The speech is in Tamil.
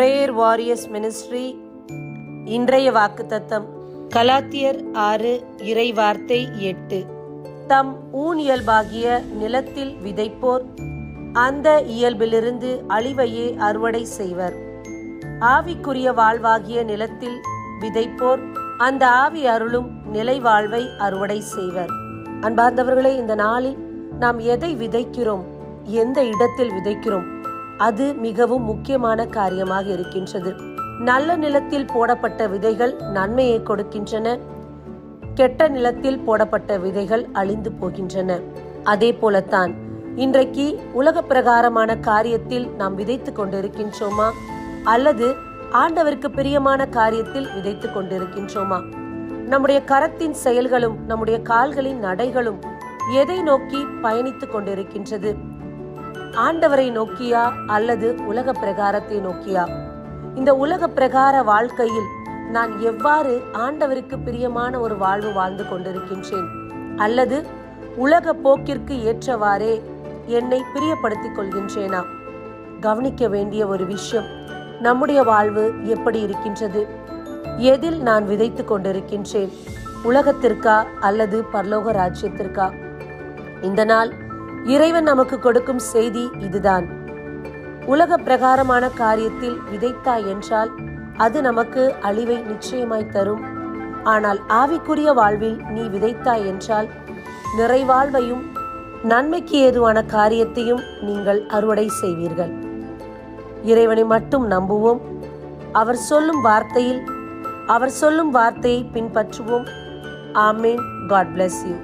Prayer warriors ministry. இன்றைய வாக்குத்தத்தம் கலாத்தியர் 6 இறை வார்த்தை 8. தம் ஊனியல்பாகிய நிலத்தில் விதைப்போர் அந்த இயல்பிலிருந்து அழிவையே அறுவடை செய்வர். ஆவிக்குரிய வாழ்வாகிய நிலத்தில் விதைப்போர் அந்த ஆவி அருளும் நிலை வாழ்வை அறுவடை செய்வர். அன்பார்ந்தவர்களே, இந்த நாளில் நாம் எதை விதைக்கிறோம், எந்த இடத்தில் விதைக்கிறோம், அது மிகவும் முக்கியமான காரியமாக இருக்கின்றது. நல்ல நிலத்தில் போடப்பட்ட விதைகள் நன்மையை கொடுக்கின்றன, கெட்ட நிலத்தில் போடப்பட்ட விதைகள் அழிந்து போகின்றன. அதே போலத்தான் இன்றைக்கு உலக பிரகாரமான காரியத்தில் நாம் விதைத்து கொண்டிருக்கின்றோமா, அல்லது ஆண்டவருக்கு பிரியமான காரியத்தில் விதைத்து கொண்டிருக்கின்றோமா? நம்முடைய கரத்தின் செயல்களும் நம்முடைய கால்களின் நடைகளும் எதை நோக்கி பயணித்துக் கொண்டிருக்கின்றது? ஆண்டவரை நோக்கியா அல்லது உலக பிரகாரத்தை நோக்கியா? இந்த உலக பிரகார வாழ்க்கையில் நான் எவ்வாறு ஆண்டவருக்கு பிரியமான ஒரு வாழ்வு வாழ்ந்து கொண்டிருக்கின்றேன், அல்லது உலக போக்கிற்கு ஏற்றவாறே என்னை பிரியப்படுத்திக் கொள்கின்றேனா? கவனிக்க வேண்டிய ஒரு விஷயம், நம்முடைய வாழ்வு எப்படி இருக்கின்றது? எதில் நான் விதைத்து கொண்டிருக்கின்றேன்? உலகத்திற்கா அல்லது பரலோக ராஜ்யத்திற்கா? இந்த நாள் இறைவன் நமக்கு கொடுக்கும் செய்தி இதுதான். உலக பிரகாரமான காரியத்தில் விதைத்தாய் என்றால் அது நமக்கு அழிவை நிச்சயமாய் தரும். ஆனால் ஆவிக்குரிய வாழ்வில் நீ விதைத்தாய் என்றால் நிறைவாழ்வையும் நன்மைக்கு ஏதுவான காரியத்தையும் நீங்கள் அறுவடை செய்வீர்கள். இறைவனை மட்டும் நம்புவோம். அவர் சொல்லும் வார்த்தையை பின்பற்றுவோம். ஆமேன். God bless you.